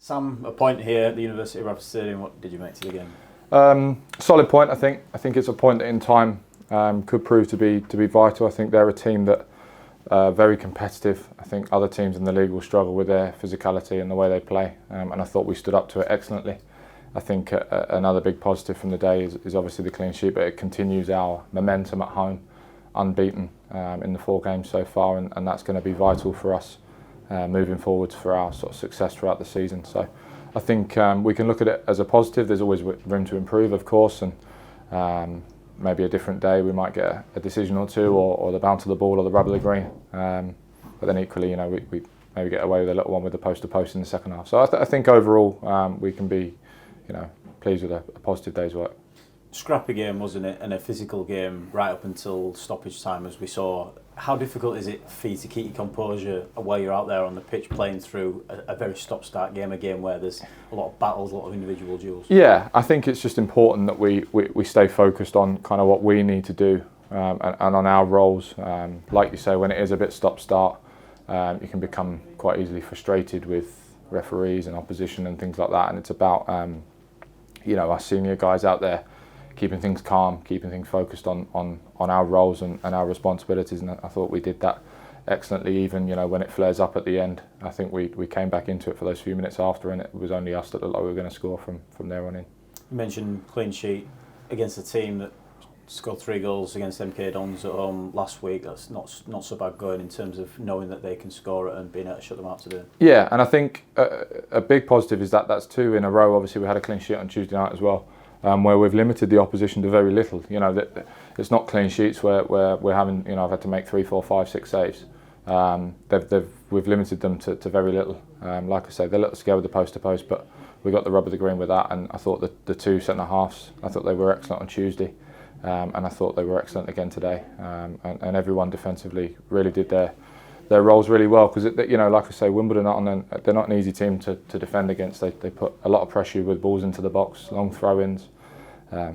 Sam, a point here at the University of Bradford Stadium. What did you make to the game? Solid point, I think. I think it's a point that in time could prove to be vital. I think they're a team that very competitive. I think other teams in the league will struggle with their physicality and the way they play, and I thought we stood up to it excellently. I think another big positive from the day is obviously the clean sheet, but it continues our momentum at home, unbeaten in the 4 games so far, and that's going to be vital for us moving forwards for our sort of success throughout the season. So I think we can look at it as a positive. There's always room to improve, of course, and maybe a different day we might get a decision or two, or the bounce of the ball or the rub of the green. But then equally, we maybe get away with a little one with the post to post in the second half. So I think overall we can be, pleased with a positive day's work. Scrappy game, wasn't it, and a physical game right up until stoppage time, as we saw. How difficult is it for you to keep your composure while you're out there on the pitch playing through a very stop-start game, a game where there's a lot of battles, a lot of individual duels? Yeah, I think it's just important that we stay focused on kind of what we need to do and on our roles. Like you say, when it is a bit stop-start, you can become quite easily frustrated with referees and opposition and things like that, and it's about our senior guys out there keeping things calm, keeping things focused on our roles and our responsibilities, and I thought we did that excellently. Even when it flares up at the end, I think we came back into it for those few minutes after, and it was only us that looked like we were going to score from there on in. You mentioned clean sheet against a team that scored 3 goals against MK Dons at home last week. That's not so bad going in terms of knowing that they can score it and being able to shut them out today. Yeah, and I think a big positive is that's 2 in a row. Obviously, we had a clean sheet on Tuesday night as well. Where we've limited the opposition to very little. It's not clean sheets where we're having, I've had to make 3, 4, 5, 6 saves. We've limited them to very little. Like I say, they're a little scared with the post to post, but we got the rub of the green with that. And I thought that the 2 centre halves, I thought they were excellent on Tuesday, and I thought they were excellent again today. And everyone defensively really did their roles really well, because like I say, Wimbledon they're not an easy team to defend against. They put a lot of pressure with balls into the box, long throw-ins,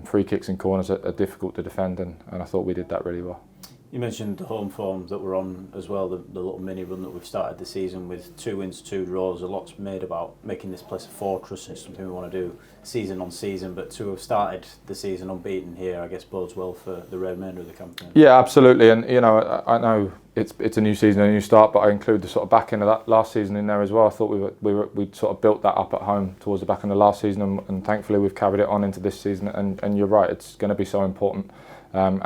free kicks and corners are difficult to defend, and I thought we did that really well. You mentioned the home form that we're on as well, the little mini run that we've started the season with 2 wins, 2 draws. A lot's made about making this place a fortress, and it's something we want to do season on season, but to have started the season unbeaten here, I guess bodes well for the remainder of the campaign. Yeah, absolutely, and I know it's a new season, a new start, but I include the sort of back end of that last season in there as well. I thought we'd sort of built that up at home towards the back end of last season, and thankfully we've carried it on into this season, and you're right, it's going to be so important. And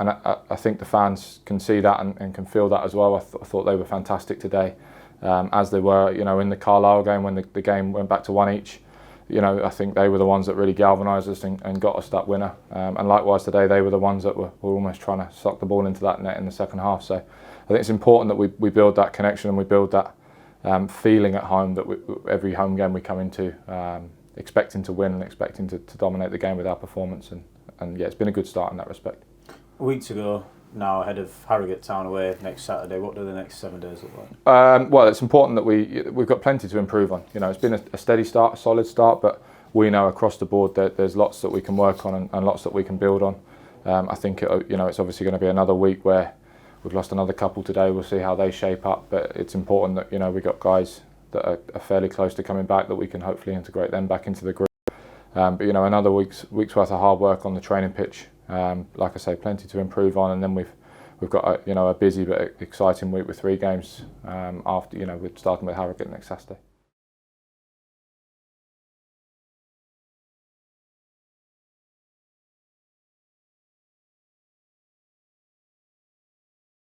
I think the fans can see that and can feel that as well. I thought they were fantastic today, as they were, in the Carlisle game when the game went back to 1 each. I think they were the ones that really galvanised us and got us that winner. And likewise today, they were the ones that were almost trying to suck the ball into that net in the second half. So I think it's important that we build that connection and we build that feeling at home that every home game we come into expecting to win and expecting to dominate the game with our performance. And yeah, it's been a good start in that respect. A week to go now ahead of Harrogate Town away next Saturday. What do the next 7 days look like? Well, it's important that we've got plenty to improve on. It's been a steady start, a solid start, but we know across the board that there's lots that we can work on and lots that we can build on. I think it's obviously going to be another week where we've lost another couple today. We'll see how they shape up, but it's important that we've got guys that are fairly close to coming back, that we can hopefully integrate them back into the group. But another week's worth of hard work on the training pitch. Like I say, plenty to improve on, and then we've got a busy but exciting week with 3 games after we're starting with Harrogate next Saturday.